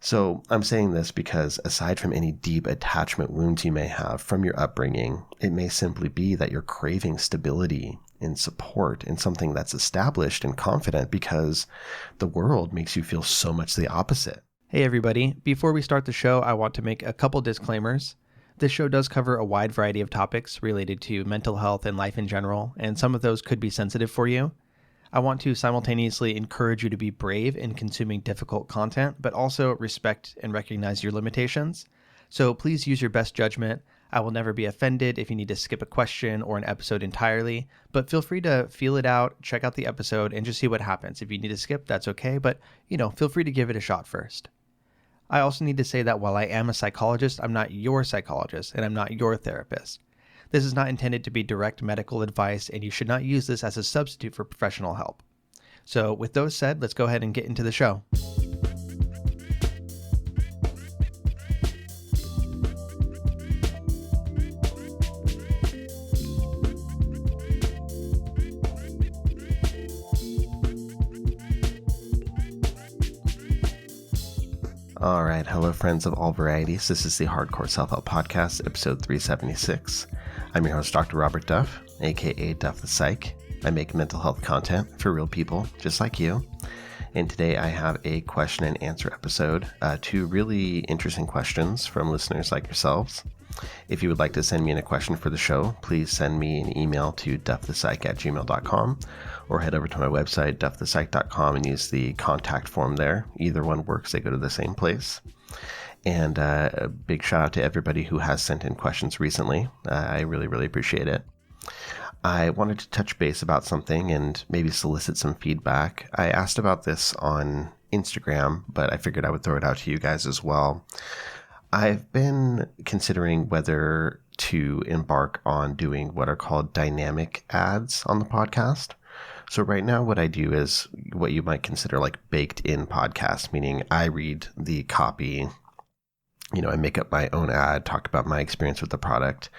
So I'm saying this because aside from any deep attachment wounds you may have from your upbringing, it may simply be that you're craving stability and support in something that's established and confident because the world makes you feel so much the opposite. Hey everybody, before we start the show, I want to make a couple disclaimers. This show does cover a wide variety of topics related to mental health and life in general, and some of those could be sensitive for you. I want to simultaneously encourage you to be brave in consuming difficult content, but also respect and recognize your limitations. So please use your best judgment. I will never be offended if you need to skip a question or an episode entirely, but feel free to feel it out, check out the episode, and just see what happens. If you need to skip, that's okay, but feel free to give it a shot first. I also need to say that while I am a psychologist, I'm not your psychologist, and I'm not your therapist. This is not intended to be direct medical advice, and you should not use this as a substitute for professional help. So with those said, let's go ahead and get into the show. All right. Hello, friends of all varieties. This is the Hardcore Self-Help Podcast, episode 376. I'm your host, Dr. Robert Duff, aka Duff the Psych. I make mental health content for real people just like you. And today I have a question and answer episode, two really interesting questions from listeners like yourselves. If you would like to send me in a question for the show, please send me an email to duffthepsych@gmail.com or head over to my website, duffthepsych.com, and use the contact form there. Either one works. They go to the same place. And a big shout out to everybody who has sent in questions recently. I really, really appreciate it. I wanted to touch base about something and maybe solicit some feedback. I asked about this on Instagram, but I figured I would throw it out to you guys as well. I've been considering whether to embark on doing what are called dynamic ads on the podcast. So right now what I do is what you might consider like baked in podcast, meaning I read the copy, I make up my own ad, talk about my experience with the product,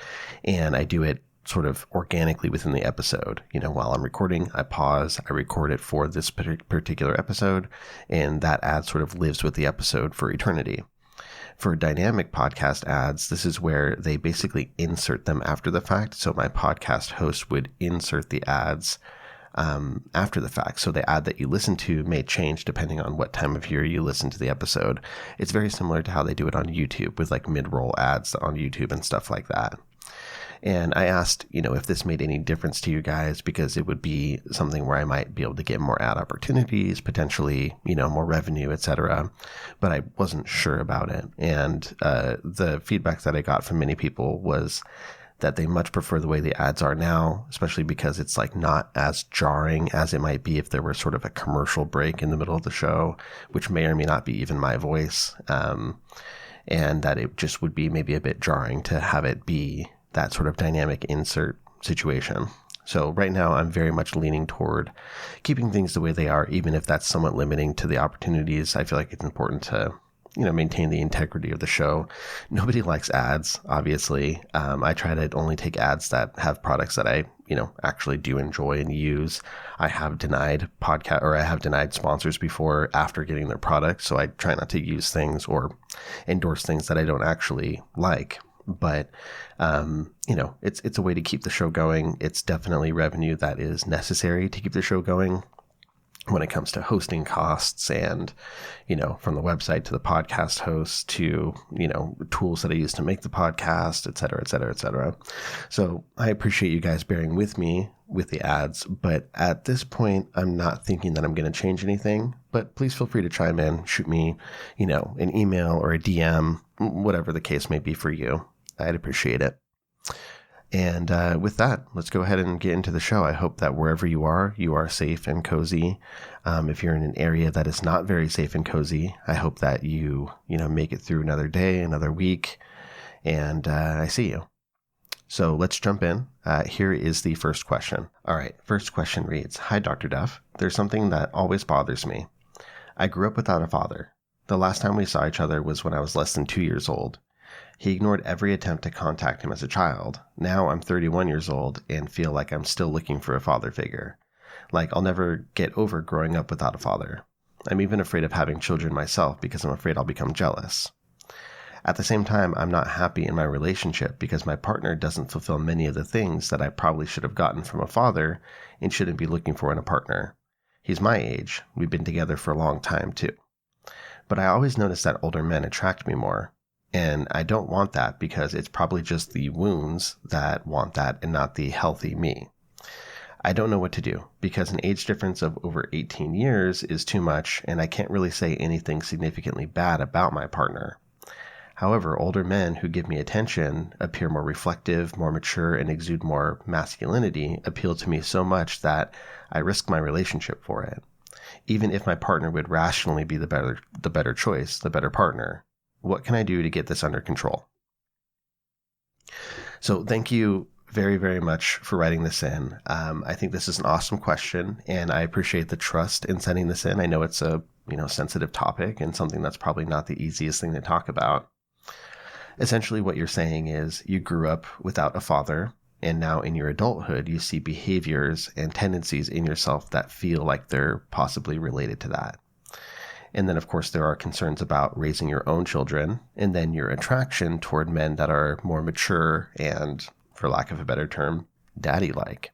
and I do it sort of organically within the episode. While I'm recording, I pause, I record it for this particular episode, and that ad sort of lives with the episode for eternity. For dynamic podcast ads, this is where they basically insert them after the fact. So my podcast host would insert the ads after the fact. So the ad that you listen to may change depending on what time of year you listen to the episode. It's very similar to how they do it on YouTube with like mid-roll ads on YouTube and stuff like that. And I asked, if this made any difference to you guys, because it would be something where I might be able to get more ad opportunities, potentially, more revenue, etc. But I wasn't sure about it. And the feedback that I got from many people was that they much prefer the way the ads are now, especially because it's like not as jarring as it might be if there were sort of a commercial break in the middle of the show, which may or may not be even my voice. And that it just would be maybe a bit jarring to have it be that sort of dynamic insert situation. So right now I'm very much leaning toward keeping things the way they are, even if that's somewhat limiting to the opportunities. I feel like it's important to, maintain the integrity of the show. Nobody likes ads, obviously. I try to only take ads that have products that I, actually do enjoy and use. I have denied sponsors before after getting their product. So I try not to use things or endorse things that I don't actually like. But, it's a way to keep the show going. It's definitely revenue that is necessary to keep the show going when it comes to hosting costs and, from the website to the podcast host to, tools that I use to make the podcast, et cetera, et cetera, et cetera. So I appreciate you guys bearing with me with the ads, but at this point, I'm not thinking that I'm going to change anything, but please feel free to chime in, shoot me, an email or a DM, whatever the case may be for you. I'd appreciate it. And with that, let's go ahead and get into the show. I hope that wherever you are safe and cozy. If you're in an area that is not very safe and cozy, I hope that you make it through another day, another week, and I see you. So let's jump in. Here is the first question. All right, first question reads, "Hi, Dr. Duff. There's something that always bothers me. I grew up without a father. The last time we saw each other was when I was less than 2 years old. He ignored every attempt to contact him as a child. Now I'm 31 years old and feel like I'm still looking for a father figure. Like I'll never get over growing up without a father. I'm even afraid of having children myself because I'm afraid I'll become jealous. At the same time, I'm not happy in my relationship because my partner doesn't fulfill many of the things that I probably should have gotten from a father and shouldn't be looking for in a partner. He's my age. We've been together for a long time too. But I always notice that older men attract me more. And I don't want that because it's probably just the wounds that want that and not the healthy me. I don't know what to do because an age difference of over 18 years is too much and I can't really say anything significantly bad about my partner. However, older men who give me attention, appear more reflective, more mature, and exude more masculinity appeal to me so much that I risk my relationship for it. Even if my partner would rationally be the better choice, the better partner, what can I do to get this under control? So thank you very, very much for writing this in. I think this is an awesome question, and I appreciate the trust in sending this in. I know it's a sensitive topic and something that's probably not the easiest thing to talk about. Essentially, what you're saying is you grew up without a father, and now in your adulthood, you see behaviors and tendencies in yourself that feel like they're possibly related to that. And then, of course, there are concerns about raising your own children, and then your attraction toward men that are more mature and, for lack of a better term, daddy-like.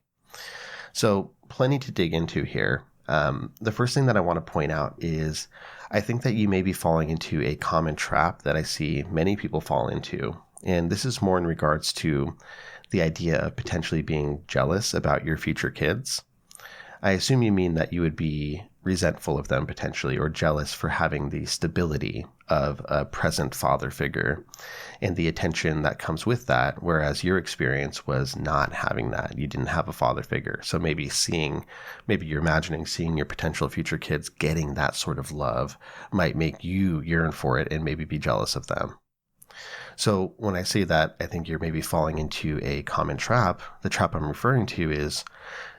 So plenty to dig into here. The first thing that I want to point out is I think that you may be falling into a common trap that I see many people fall into. And this is more in regards to the idea of potentially being jealous about your future kids. I assume you mean that you would be resentful of them potentially or jealous for having the stability of a present father figure and the attention that comes with that, whereas your experience was not having that. You didn't have a father figure. So maybe you're imagining seeing your potential future kids getting that sort of love might make you yearn for it and maybe be jealous of them. So when I say that, I think you're maybe falling into a common trap. The trap I'm referring to is,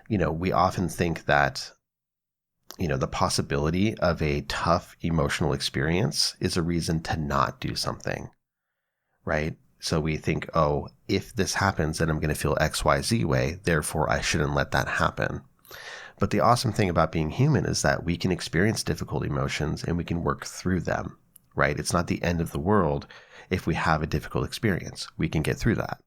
we often think that the possibility of a tough emotional experience is a reason to not do something, right? So we think, oh, if this happens, then I'm going to feel XYZ way, therefore I shouldn't let that happen. But the awesome thing about being human is that we can experience difficult emotions and we can work through them, right? It's not the end of the world if we have a difficult experience. We can get through that.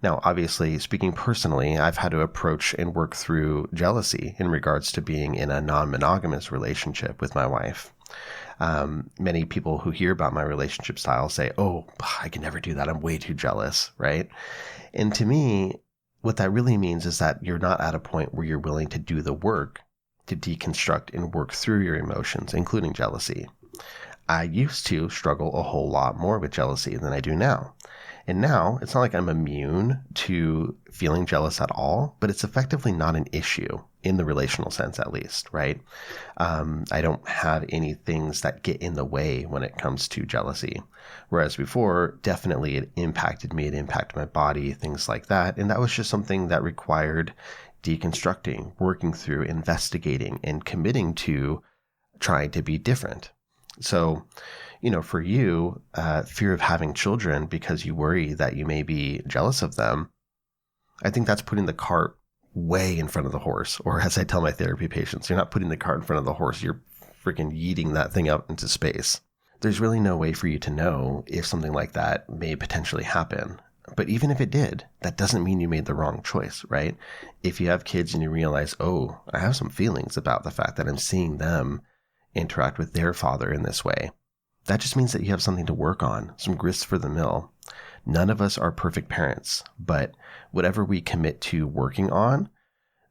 Now, obviously, speaking personally, I've had to approach and work through jealousy in regards to being in a non-monogamous relationship with my wife. Many people who hear about my relationship style say, oh, I can never do that. I'm way too jealous, right? And to me, what that really means is that you're not at a point where you're willing to do the work to deconstruct and work through your emotions, including jealousy. I used to struggle a whole lot more with jealousy than I do now. And now it's not like I'm immune to feeling jealous at all, but it's effectively not an issue in the relational sense, at least, right? I don't have any things that get in the way when it comes to jealousy. Whereas before, definitely it impacted me. It impacted my body, things like that. And that was just something that required deconstructing, working through, investigating, and committing to trying to be different. So, for you, fear of having children because you worry that you may be jealous of them, I think that's putting the cart way in front of the horse. Or as I tell my therapy patients, you're not putting the cart in front of the horse, you're freaking yeeting that thing up into space. There's really no way for you to know if something like that may potentially happen. But even if it did, that doesn't mean you made the wrong choice, right? If you have kids and you realize, oh, I have some feelings about the fact that I'm seeing them interact with their father in this way, that just means that you have something to work on, some grist for the mill. None of us are perfect parents, but whatever we commit to working on,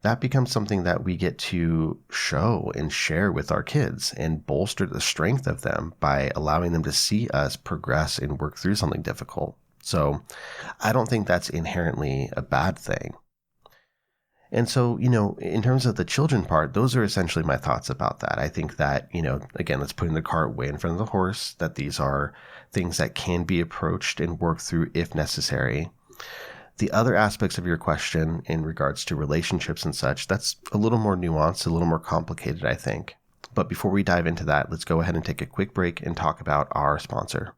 that becomes something that we get to show and share with our kids and bolster the strength of them by allowing them to see us progress and work through something difficult. So I don't think that's inherently a bad thing. And so, in terms of the children part, those are essentially my thoughts about that. I think that, again, let's put the cart way in front of the horse, that these are things that can be approached and worked through if necessary. The other aspects of your question in regards to relationships and such, that's a little more nuanced, a little more complicated, I think. But before we dive into that, let's go ahead and take a quick break and talk about our sponsor.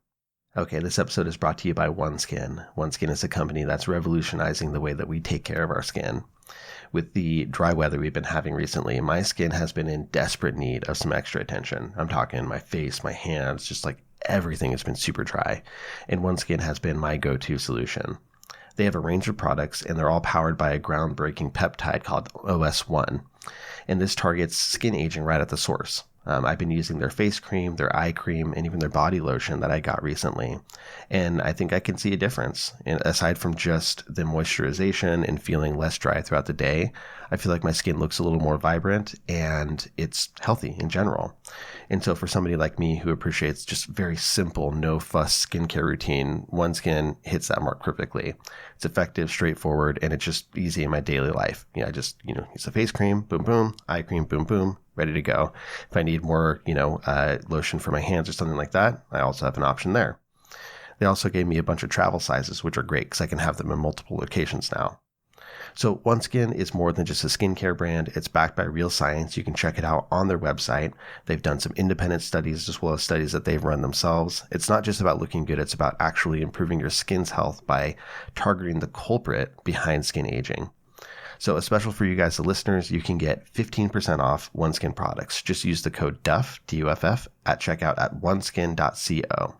Okay, this episode is brought to you by OneSkin. OneSkin is a company that's revolutionizing the way that we take care of our skin. With the dry weather we've been having recently, my skin has been in desperate need of some extra attention. I'm talking my face, my hands, just like everything has been super dry. And OneSkin has been my go-to solution. They have a range of products, and they're all powered by a groundbreaking peptide called OS1. And this targets skin aging right at the source. I've been using their face cream, their eye cream, and even their body lotion that I got recently. And I think I can see a difference. And aside from just the moisturization and feeling less dry throughout the day, I feel like my skin looks a little more vibrant and it's healthy in general. And so for somebody like me who appreciates just very simple, no fuss skincare routine, OneSkin hits that mark perfectly. It's effective, straightforward, and it's just easy in my daily life. I just, use a face cream, boom, boom, eye cream, boom, boom, ready to go. If I need more, lotion for my hands or something like that, I also have an option there. They also gave me a bunch of travel sizes, which are great because I can have them in multiple locations now. So OneSkin is more than just a skincare brand. It's backed by real science. You can check it out on their website. They've done some independent studies as well as studies that they've run themselves. It's not just about looking good. It's about actually improving your skin's health by targeting the culprit behind skin aging. So a special for you guys, the listeners, you can get 15% off OneSkin products. Just use the code DUFF, D-U-F-F, at checkout at oneskin.co.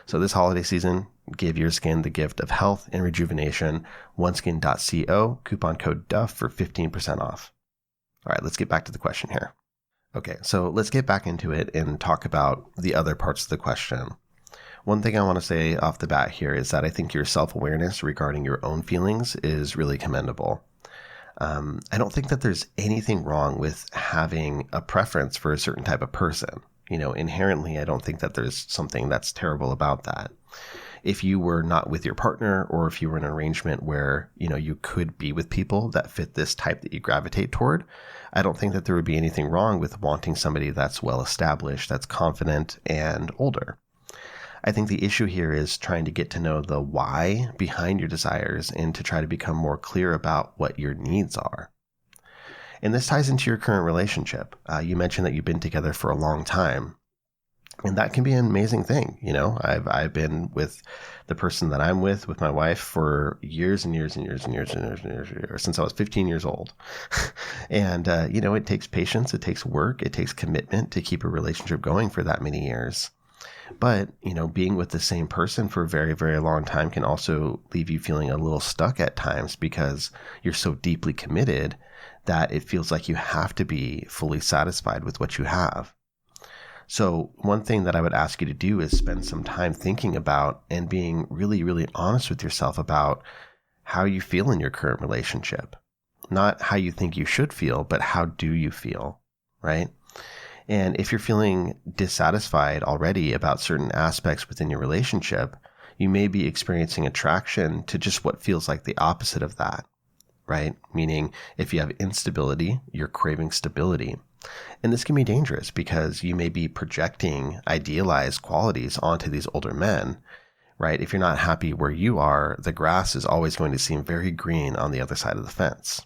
So this holiday season, give your skin the gift of health and rejuvenation. oneskin.co, coupon code DUFF for 15% off. All right, let's get back to the question here. Okay, so let's get back into it and talk about the other parts of the question. One thing I want to say off the bat here is that I think your self-awareness regarding your own feelings is really commendable. I don't think that there's anything wrong with having a preference for a certain type of person. Inherently, I don't think that there's something that's terrible about that. If you were not with your partner, or if you were in an arrangement where, you could be with people that fit this type that you gravitate toward, I don't think that there would be anything wrong with wanting somebody that's well established, that's confident and older. I think the issue here is trying to get to know the why behind your desires and to try to become more clear about what your needs are. And this ties into your current relationship. You mentioned that you've been together for a long time. And that can be an amazing thing. I've been with the person that I'm with my wife, for years and years and years and years and years and years, and years since I was 15 years old. And, it takes patience, it takes work, it takes commitment to keep a relationship going for that many years. But, being with the same person for a very, very long time can also leave you feeling a little stuck at times because you're so deeply committed that it feels like you have to be fully satisfied with what you have. So one thing that I would ask you to do is spend some time thinking about and being really, really honest with yourself about how you feel in your current relationship. Not how you think you should feel, but how do you feel, right? And if you're feeling dissatisfied already about certain aspects within your relationship, you may be experiencing attraction to just what feels like the opposite of that, right? Meaning if you have instability, you're craving stability. And this can be dangerous because you may be projecting idealized qualities onto these older men, right? If you're not happy where you are, the grass is always going to seem very green on the other side of the fence.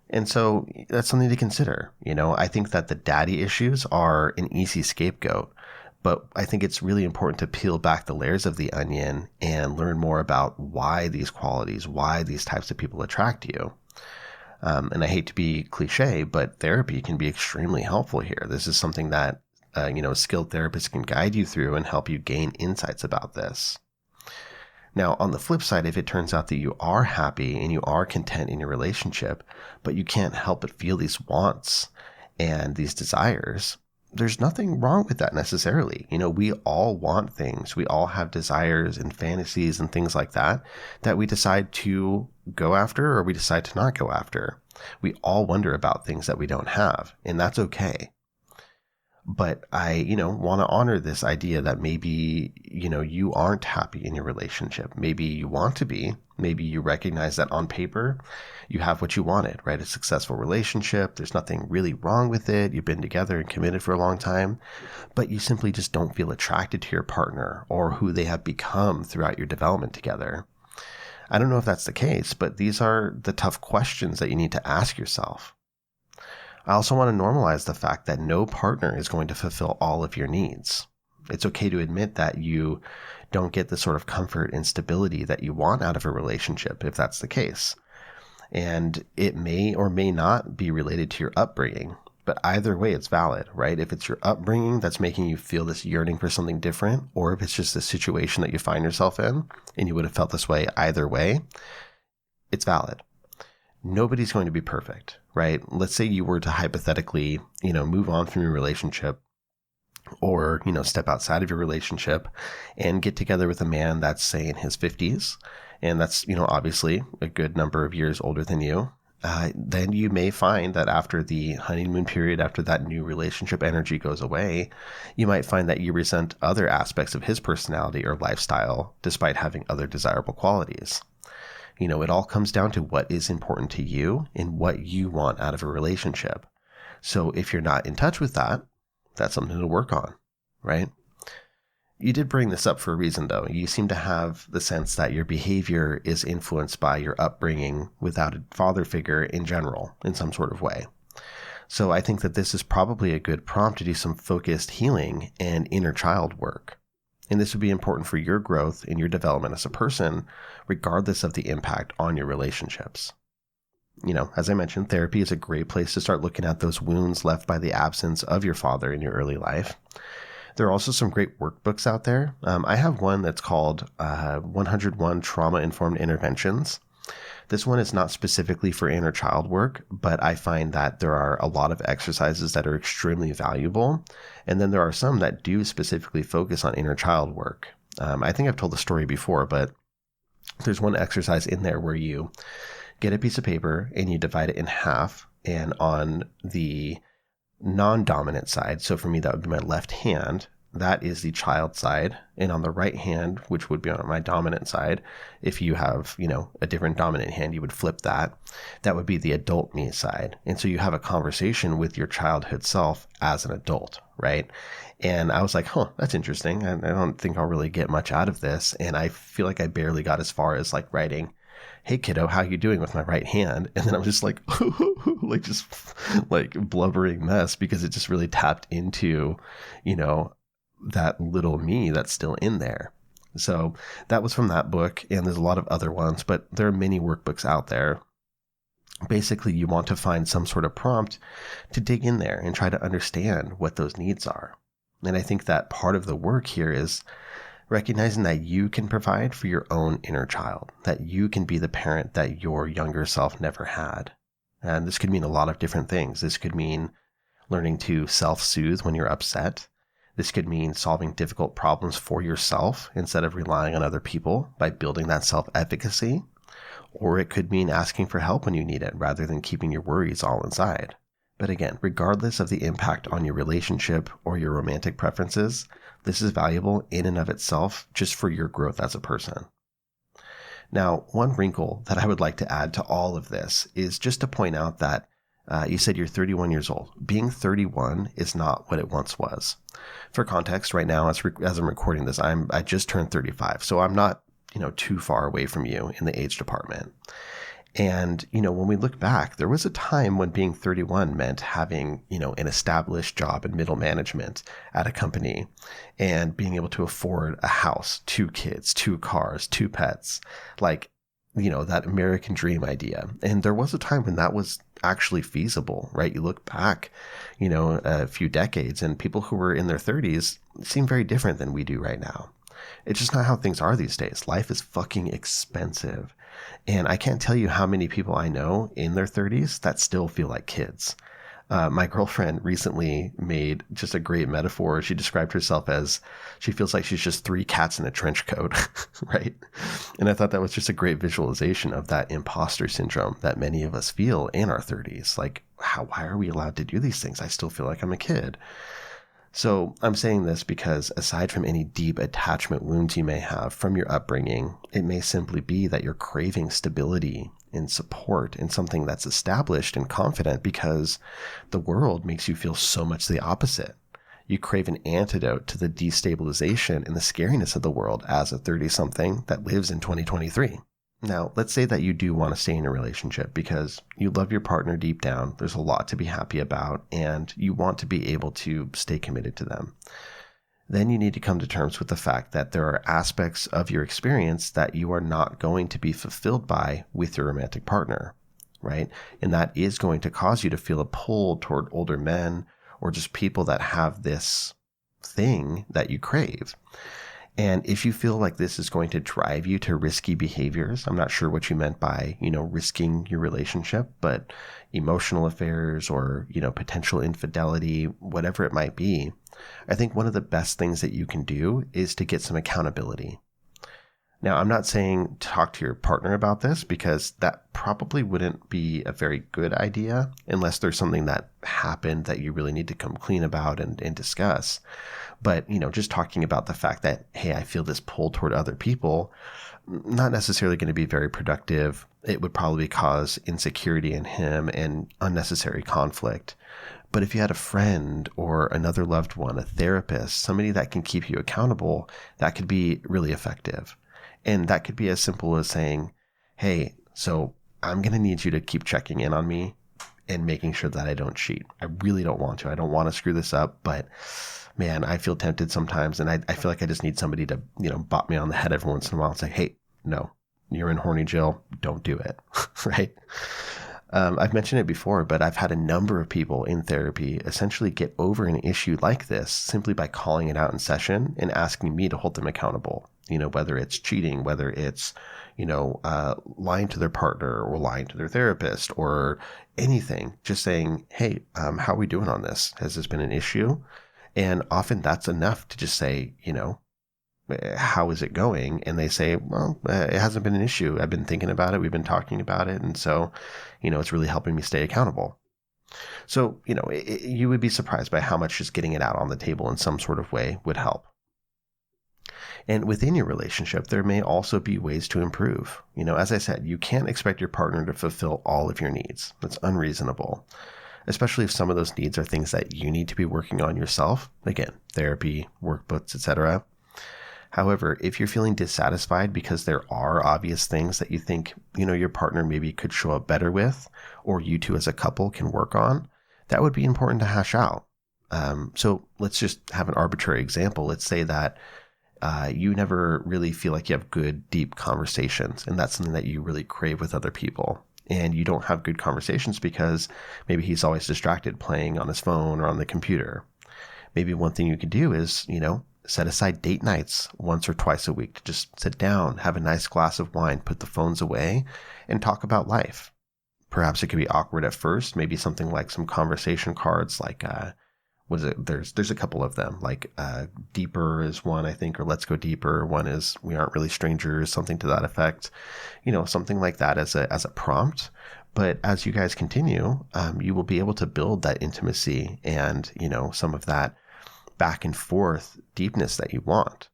And so that's something to consider. I think that the daddy issues are an easy scapegoat, but I think it's really important to peel back the layers of the onion and learn more about why these qualities, why these types of people attract you. And I hate to be cliche, but therapy can be extremely helpful here. This is something that, skilled therapists can guide you through and help you gain insights about this. Now, on the flip side, if it turns out that you are happy and you are content in your relationship, but you can't help but feel these wants and these desires, there's nothing wrong with that necessarily. We all want things. We all have desires and fantasies and things like that we decide to go after or we decide to not go after. We all wonder about things that we don't have, and that's okay. But I, want to honor this idea that maybe, you aren't happy in your relationship. Maybe you want to be. Maybe you recognize that on paper, you have what you wanted, right? A successful relationship. There's nothing really wrong with it. You've been together and committed for a long time, but you simply just don't feel attracted to your partner or who they have become throughout your development together. I don't know if that's the case, but these are the tough questions that you need to ask yourself. I also want to normalize the fact that no partner is going to fulfill all of your needs. It's okay to admit that you don't get the sort of comfort and stability that you want out of a relationship, if that's the case. And it may or may not be related to your upbringing, but either way, it's valid, right? If it's your upbringing that's making you feel this yearning for something different, or if it's just the situation that you find yourself in and you would have felt this way either way, it's valid. Nobody's going to be perfect, right? Let's say you were to hypothetically, move on from your relationship, or, step outside of your relationship and get together with a man that's, say, in his 50s. And that's, obviously a good number of years older than you. Then you may find that after the honeymoon period, after that new relationship energy goes away, you might find that you resent other aspects of his personality or lifestyle, despite having other desirable qualities. It all comes down to what is important to you and what you want out of a relationship. So if you're not in touch with that, that's something to work on, right? You did bring this up for a reason, though. You seem to have the sense that your behavior is influenced by your upbringing without a father figure in general, in some sort of way. So I think that this is probably a good prompt to do some focused healing and inner child work. And this would be important for your growth and your development as a person, regardless of the impact on your relationships. As I mentioned, therapy is a great place to start looking at those wounds left by the absence of your father in your early life. There are also some great workbooks out there. I have one that's called 101 Trauma-Informed Interventions. This one is not specifically for inner child work, but I find that there are a lot of exercises that are extremely valuable. And then there are some that do specifically focus on inner child work. I think I've told the story before, but there's one exercise in there where you get a piece of paper and you divide it in half. And on the non-dominant side, so for me, that would be my left hand, that is the child side. And on the right hand, which would be on my dominant side, if you have, a different dominant hand, you would flip that. That would be the adult me side. And so you have a conversation with your childhood self as an adult, right? And I was like, that's interesting. I don't think I'll really get much out of this. And I feel like I barely got as far as like writing, "Hey kiddo, how you doing?" with my right hand. And then I'm just like, like blubbering mess, because it just really tapped into, that little me that's still in there. So that was from that book. And there's a lot of other ones, but there are many workbooks out there. Basically, you want to find some sort of prompt to dig in there and try to understand what those needs are. And I think that part of the work here is recognizing that you can provide for your own inner child, that you can be the parent that your younger self never had. And this could mean a lot of different things. This could mean learning to self-soothe when you're upset. This could mean solving difficult problems for yourself instead of relying on other people by building that self-efficacy. Or it could mean asking for help when you need it rather than keeping your worries all inside. But again, regardless of the impact on your relationship or your romantic preferences, this is valuable in and of itself just for your growth as a person. Now, one wrinkle that I would like to add to all of this is just to point out that you said you're 31 years old. Being 31 is not what it once was. For context, right now, as I'm recording this, I just turned 35, so I'm not too far away from you in the age department. And, when we look back, there was a time when being 31 meant having, an established job in middle management at a company and being able to afford a house, 2 kids, 2 cars, 2 pets, like, that American dream idea. And there was a time when that was actually feasible, right? You look back, a few decades, and people who were in their 30s seem very different than we do right now. It's just not how things are these days. Life is fucking expensive. And I can't tell you how many people I know in their 30s that still feel like kids. My girlfriend recently made just a great metaphor. She described herself as she feels like she's just 3 cats in a trench coat, right? And I thought that was just a great visualization of that imposter syndrome that many of us feel in our 30s. Like, why are we allowed to do these things? I still feel like I'm a kid. So I'm saying this because aside from any deep attachment wounds you may have from your upbringing, it may simply be that you're craving stability and support in something that's established and confident because the world makes you feel so much the opposite. You crave an antidote to the destabilization and the scariness of the world as a 30-something that lives in 2023. Now, let's say that you do want to stay in a relationship because you love your partner deep down. There's a lot to be happy about, and you want to be able to stay committed to them. then you need to come to terms with the fact that there are aspects of your experience that you are not going to be fulfilled by with your romantic partner, right? And that is going to cause you to feel a pull toward older men or just people that have this thing that you crave. And if you feel like this is going to drive you to risky behaviors, I'm not sure what you meant by, risking your relationship, but emotional affairs or, potential infidelity, whatever it might be, I think one of the best things that you can do is to get some accountability. Now, I'm not saying talk to your partner about this because that probably wouldn't be a very good idea unless there's something that happened that you really need to come clean about and discuss. But, just talking about the fact that, hey, I feel this pull toward other people, not necessarily going to be very productive. It would probably cause insecurity in him and unnecessary conflict. But if you had a friend or another loved one, a therapist, somebody that can keep you accountable, that could be really effective. And that could be as simple as saying, hey, so I'm going to need you to keep checking in on me and making sure that I don't cheat. I really don't want to. I don't want to screw this up, but man, I feel tempted sometimes. And I feel like I just need somebody to, bop me on the head every once in a while and say, hey, no, you're in horny jail. Don't do it. Right? I've mentioned it before, but I've had a number of people in therapy essentially get over an issue like this simply by calling it out in session and asking me to hold them accountable. Whether it's cheating, whether it's, lying to their partner or lying to their therapist or anything, just saying, hey, how are we doing on this? Has this been an issue? And often that's enough to just say, how is it going? And they say, well, it hasn't been an issue. I've been thinking about it. We've been talking about it. And so, it's really helping me stay accountable. So, you would be surprised by how much just getting it out on the table in some sort of way would help. And within your relationship, there may also be ways to improve. As I said, you can't expect your partner to fulfill all of your needs. That's unreasonable, especially if some of those needs are things that you need to be working on yourself. Again, therapy, workbooks, etc. However, if you're feeling dissatisfied because there are obvious things that you think, your partner maybe could show up better with, or you two as a couple can work on, that would be important to hash out. So let's just have an arbitrary example. Let's say that you never really feel like you have good, deep conversations, and that's something that you really crave with other people. And you don't have good conversations because maybe he's always distracted playing on his phone or on the computer. Maybe one thing you could do is, set aside date nights once or twice a week to just sit down, have a nice glass of wine, put the phones away, and talk about life. Perhaps it could be awkward at first, maybe something like some conversation cards like, what is it? There's a couple of them, like Deeper is one, I think, or Let's Go Deeper. One is We Aren't Really Strangers, something to that effect. Something like that as a prompt. But as you guys continue, you will be able to build that intimacy and, some of that back and forth deepness that you want.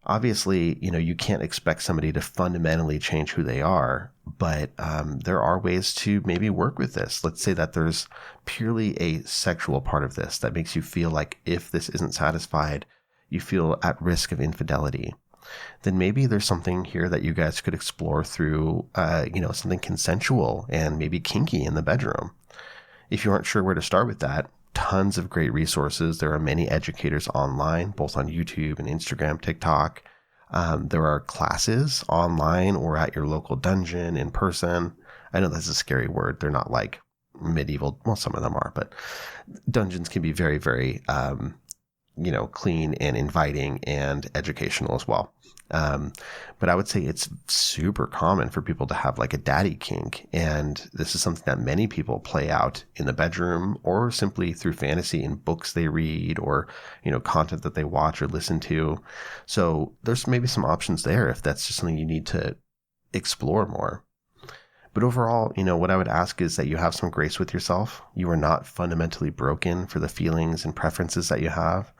Obviously, you can't expect somebody to fundamentally change who they are, but there are ways to maybe work with this. Let's say that there's purely a sexual part of this that makes you feel like if this isn't satisfied, you feel at risk of infidelity. Then maybe there's something here that you guys could explore through, something consensual and maybe kinky in the bedroom. If you aren't sure where to start with that, tons of great resources. There are many educators online, both on YouTube and Instagram, TikTok. There are classes online or at your local dungeon in person. I know that's a scary word. They're not like medieval. Well, some of them are, but dungeons can be very, very, clean and inviting and educational as well. But I would say it's super common for people to have like a daddy kink. And this is something that many people play out in the bedroom or simply through fantasy in books they read or, content that they watch or listen to. So there's maybe some options there if that's just something you need to explore more. But overall, what I would ask is that you have some grace with yourself. You are not fundamentally broken for the feelings and preferences that you have.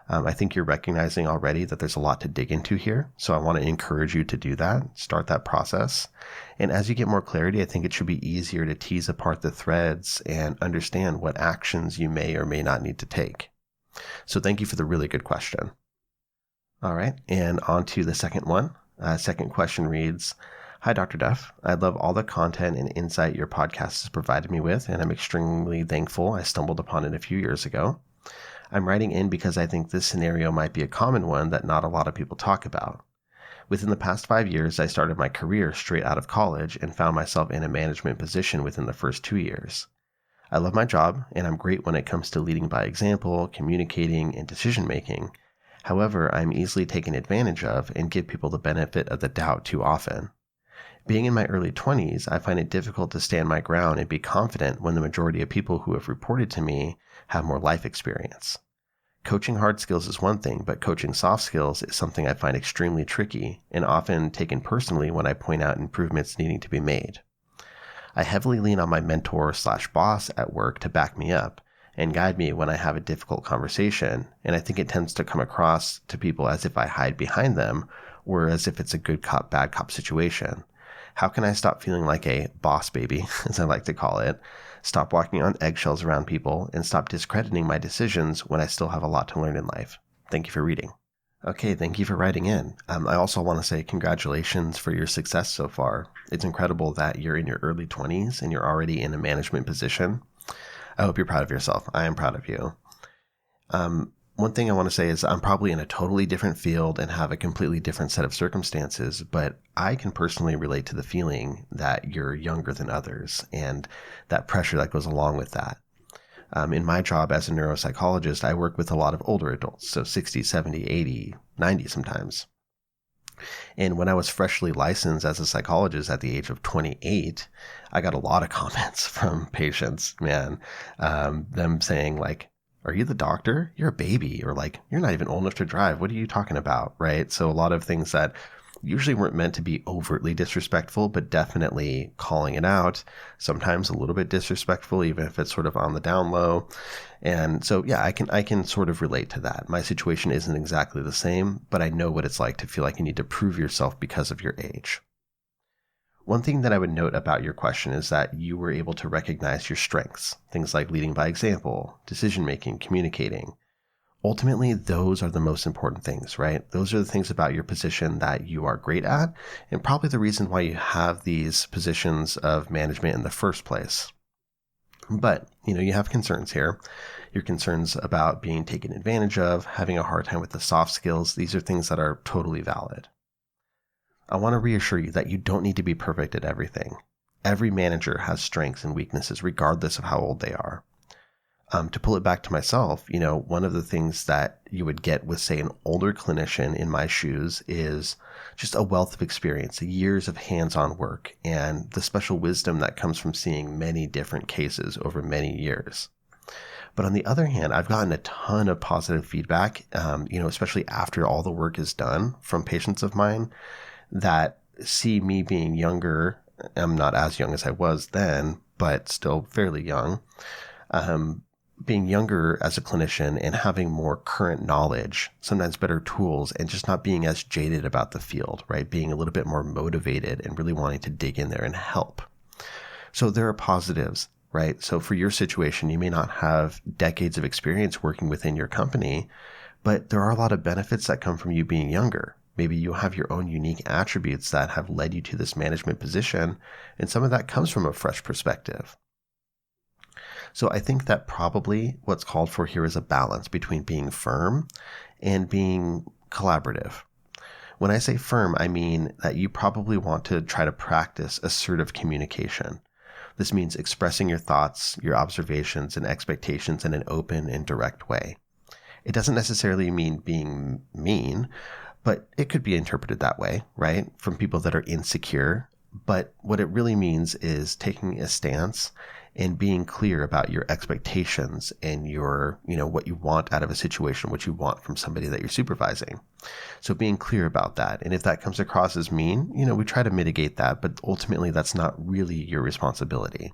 I think you're recognizing already that there's a lot to dig into here. So I want to encourage you to do that, start that process. And as you get more clarity, I think it should be easier to tease apart the threads and understand what actions you may or may not need to take. So thank you for the really good question. All right. And on to the second one. Second question reads, Hi, Dr. Duff. I love all the content and insight your podcast has provided me with, and I'm extremely thankful I stumbled upon it a few years ago. I'm writing in because I think this scenario might be a common one that not a lot of people talk about. Within the past 5 years, I started my career straight out of college and found myself in a management position within the first 2 years. I love my job, and I'm great when it comes to leading by example, communicating, and decision making. However, I'm easily taken advantage of and give people the benefit of the doubt too often. Being in my early 20s, I find it difficult to stand my ground and be confident when the majority of people who have reported to me have more life experience. Coaching hard skills is one thing, but coaching soft skills is something I find extremely tricky and often taken personally when I point out improvements needing to be made. I heavily lean on my mentor/boss at work to back me up and guide me when I have a difficult conversation, and I think it tends to come across to people as if I hide behind them or as if it's a good cop, bad cop situation. How can I stop feeling like a boss baby, as I like to call it, stop walking on eggshells around people, and stop discrediting my decisions when I still have a lot to learn in life? Thank you for reading. Okay, thank you for writing in. I also want to say congratulations for your success so far. It's incredible that you're in your early 20s and you're already in a management position. I hope you're proud of yourself. I am proud of you. One thing I want to say is I'm probably in a totally different field and have a completely different set of circumstances, but I can personally relate to the feeling that you're younger than others and that pressure that goes along with that. In my job as a neuropsychologist, I work with a lot of older adults, so 60, 70, 80, 90 sometimes. And when I was freshly licensed as a psychologist at the age of 28, I got a lot of comments from patients, them saying like, "Are you the doctor? You're a baby," or like, "You're not even old enough to drive. What are you talking about?" Right? So a lot of things that usually weren't meant to be overtly disrespectful, but definitely calling it out, sometimes a little bit disrespectful, even if it's sort of on the down low. And so, yeah, I can sort of relate to that. My situation isn't exactly the same, but I know what it's like to feel like you need to prove yourself because of your age. One thing that I would note about your question is that you were able to recognize your strengths, things like leading by example, decision-making, communicating. Ultimately, those are the most important things, right? Those are the things about your position that you are great at, and probably the reason why you have these positions of management in the first place. But, you have concerns here. Your concerns about being taken advantage of, having a hard time with the soft skills, these are things that are totally valid. I want to reassure you that you don't need to be perfect at everything. Every manager has strengths and weaknesses, regardless of how old they are. To pull it back to myself, one of the things that you would get with, say, an older clinician in my shoes is just a wealth of experience, years of hands-on work, and the special wisdom that comes from seeing many different cases over many years. But on the other hand, I've gotten a ton of positive feedback, especially after all the work is done from patients of mine that see me being younger. I'm not as young as I was then, but still fairly young. Being younger as a clinician and having more current knowledge, sometimes better tools, and just not being as jaded about the field, right? Being a little bit more motivated and really wanting to dig in there and help. So there are positives, right? So for your situation, you may not have decades of experience working within your company, but there are a lot of benefits that come from you being younger. Maybe you have your own unique attributes that have led you to this management position, and some of that comes from a fresh perspective. So I think that probably what's called for here is a balance between being firm and being collaborative. When I say firm, I mean that you probably want to try to practice assertive communication. This means expressing your thoughts, your observations, and expectations in an open and direct way. It doesn't necessarily mean being mean, but it could be interpreted that way, right? From people that are insecure. But what it really means is taking a stance and being clear about your expectations and your, what you want out of a situation, what you want from somebody that you're supervising. So being clear about that. And if that comes across as mean, we try to mitigate that, but ultimately that's not really your responsibility.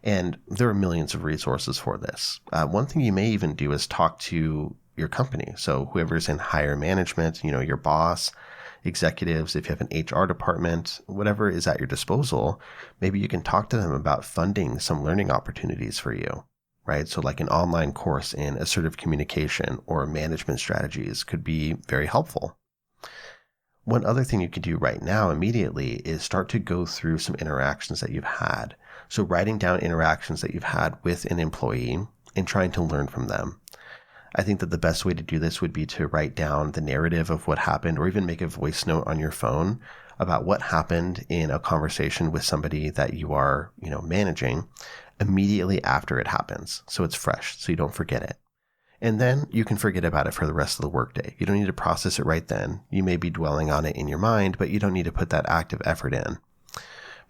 And there are millions of resources for this. One thing you may even do is talk to your company. So whoever's in higher management, your boss, executives, if you have an HR department, whatever is at your disposal, maybe you can talk to them about funding some learning opportunities for you, right? So like an online course in assertive communication or management strategies could be very helpful. One other thing you could do right now immediately is start to go through some interactions that you've had. So writing down interactions that you've had with an employee and trying to learn from them. I think that the best way to do this would be to write down the narrative of what happened, or even make a voice note on your phone about what happened in a conversation with somebody that you are, managing immediately after it happens. So it's fresh, so you don't forget it. And then you can forget about it for the rest of the workday. You don't need to process it right then. You may be dwelling on it in your mind, but you don't need to put that active effort in.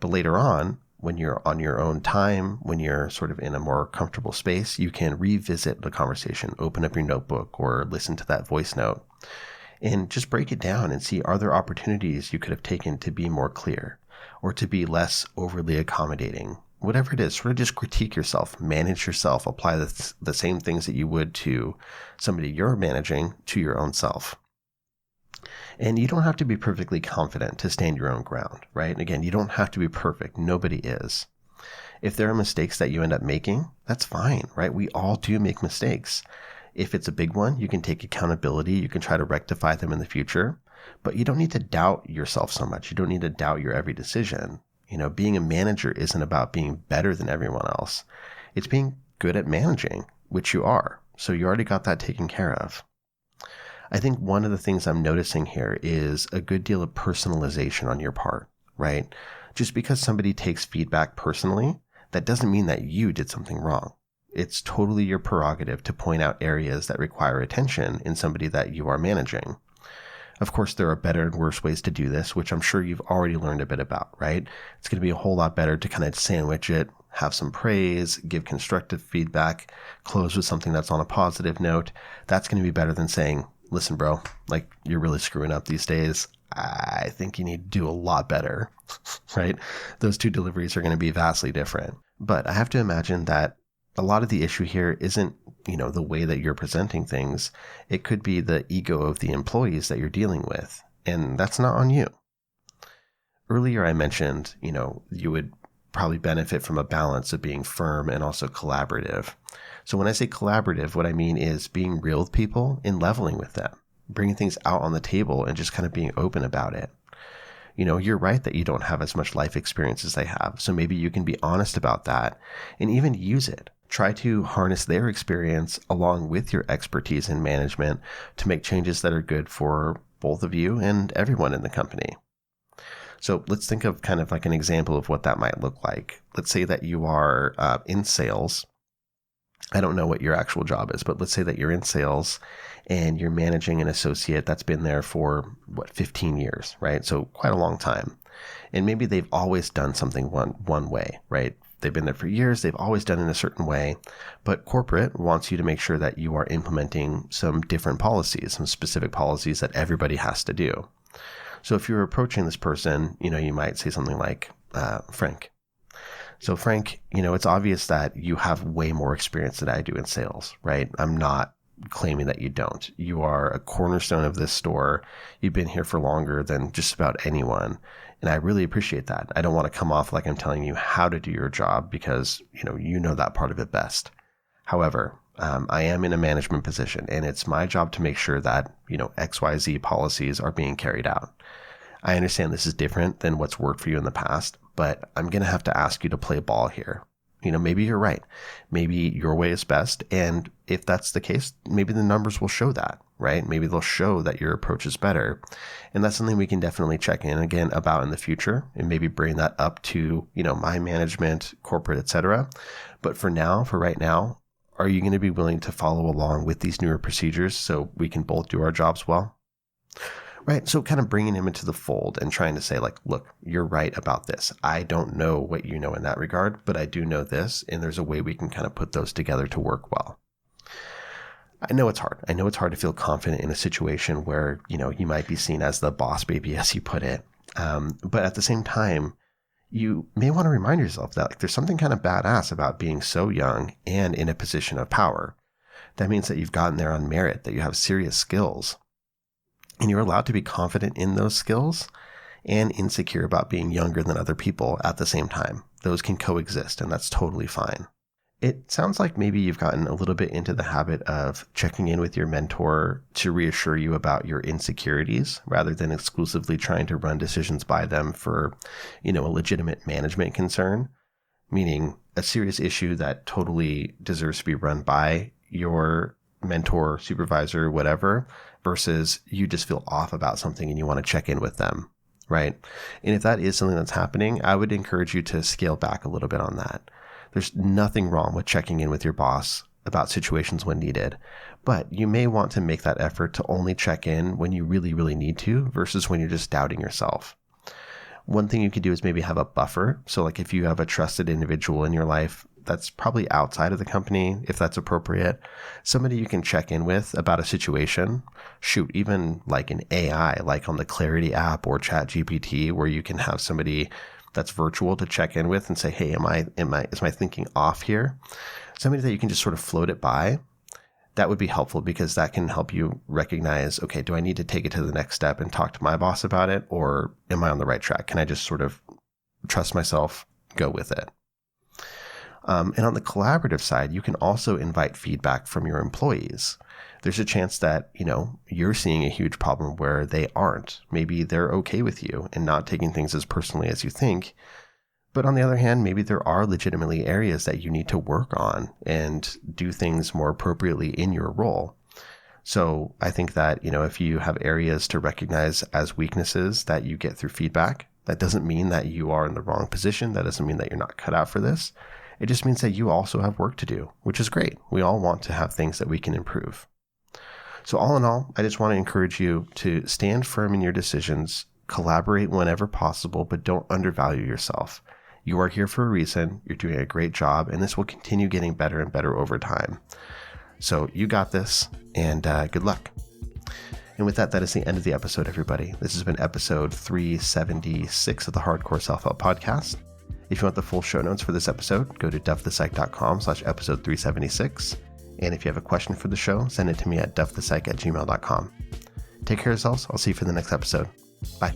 But later on, when you're on your own time, when you're sort of in a more comfortable space, you can revisit the conversation, open up your notebook or listen to that voice note and just break it down and see, are there opportunities you could have taken to be more clear or to be less overly accommodating? Whatever it is, sort of just critique yourself, manage yourself, apply the same things that you would to somebody you're managing to your own self. And you don't have to be perfectly confident to stand your own ground, right? And again, you don't have to be perfect. Nobody is. If there are mistakes that you end up making, that's fine, right? We all do make mistakes. If it's a big one, you can take accountability. You can try to rectify them in the future, but you don't need to doubt yourself so much. You don't need to doubt your every decision. Being a manager isn't about being better than everyone else. It's being good at managing, which you are. So you already got that taken care of. I think one of the things I'm noticing here is a good deal of personalization on your part, right? Just because somebody takes feedback personally, that doesn't mean that you did something wrong. It's totally your prerogative to point out areas that require attention in somebody that you are managing. Of course, there are better and worse ways to do this, which I'm sure you've already learned a bit about, right? It's going to be a whole lot better to kind of sandwich it, have some praise, give constructive feedback, close with something that's on a positive note. That's going to be better than saying, listen, bro, you're really screwing up these days. I think you need to do a lot better, right? Those two deliveries are going to be vastly different. But I have to imagine that a lot of the issue here isn't, the way that you're presenting things. It could be the ego of the employees that you're dealing with, and that's not on you. Earlier I mentioned, you would probably benefit from a balance of being firm and also collaborative. So when I say collaborative, what I mean is being real with people and leveling with them, bringing things out on the table and just kind of being open about it. You're right that you don't have as much life experience as they have. So maybe you can be honest about that and even use it. Try to harness their experience along with your expertise in management to make changes that are good for both of you and everyone in the company. So let's think of kind of like an example of what that might look like. Let's say that you are in sales. I don't know what your actual job is, but let's say that you're in sales and you're managing an associate that's been there for 15 years, right? So quite a long time. And maybe they've always done something one way, right? They've been there for years. They've always done it a certain way, but corporate wants you to make sure that you are implementing some different policies, some specific policies that everybody has to do. So if you're approaching this person, you might say something like, Frank. So Frank, it's obvious that you have way more experience than I do in sales, right? I'm not claiming that you don't. You are a cornerstone of this store. You've been here for longer than just about anyone. And I really appreciate that. I don't want to come off like I'm telling you how to do your job because, you know that part of it best. However, I am in a management position and it's my job to make sure that, XYZ policies are being carried out. I understand this is different than what's worked for you in the past, but I'm going to have to ask you to play ball here. Maybe you're right. Maybe your way is best. And if that's the case, maybe the numbers will show that, right? Maybe they'll show that your approach is better. And that's something we can definitely check in again about in the future and maybe bring that up to, my management, corporate, etc. But for right now, are you going to be willing to follow along with these newer procedures so we can both do our jobs well? Right. So kind of bringing him into the fold and trying to say look, you're right about this. I don't know what you know in that regard, but I do know this. And there's a way we can kind of put those together to work well. I know it's hard. I know it's hard to feel confident in a situation where, you might be seen as the boss baby, as you put it. But at the same time, you may want to remind yourself that there's something kind of badass about being so young and in a position of power. That means that you've gotten there on merit, that you have serious skills. And you're allowed to be confident in those skills and insecure about being younger than other people at the same time. Those can coexist, and that's totally fine. It sounds like maybe you've gotten a little bit into the habit of checking in with your mentor to reassure you about your insecurities rather than exclusively trying to run decisions by them for, a legitimate management concern, meaning a serious issue that totally deserves to be run by your mentor, supervisor, whatever, versus you just feel off about something and you want to check in with them, right? And if that is something that's happening, I would encourage you to scale back a little bit on that. There's nothing wrong with checking in with your boss about situations when needed, but you may want to make that effort to only check in when you really, really need to versus when you're just doubting yourself. One thing you could do is maybe have a buffer. So like if you have a trusted individual in your life that's probably outside of the company, if that's appropriate, somebody you can check in with about a situation, even like an AI, like on the Clarity app or ChatGPT, where you can have somebody that's virtual to check in with and say, hey, is my thinking off here? Somebody that you can just sort of float it by. That would be helpful because that can help you recognize, okay, do I need to take it to the next step and talk to my boss about it? Or am I on the right track? Can I just sort of trust myself, go with it? And on the collaborative side, you can also invite feedback from your employees. There's a chance that, you're seeing a huge problem where they aren't. Maybe they're okay with you and not taking things as personally as you think. But on the other hand, maybe there are legitimately areas that you need to work on and do things more appropriately in your role. So I think that, if you have areas to recognize as weaknesses that you get through feedback, that doesn't mean that you are in the wrong position. That doesn't mean that you're not cut out for this. It just means that you also have work to do, which is great. We all want to have things that we can improve. So all in all, I just want to encourage you to stand firm in your decisions, collaborate whenever possible, but don't undervalue yourself. You are here for a reason. You're doing a great job, and this will continue getting better and better over time. So you got this, and good luck. And with that, that is the end of the episode, everybody. This has been episode 376 of the Hardcore Self-Help Podcast. If you want the full show notes for this episode, go to duffthepsych.com/episode 376. And if you have a question for the show, send it to me at duffthepsych@gmail.com. Take care of yourselves. I'll see you for the next episode. Bye.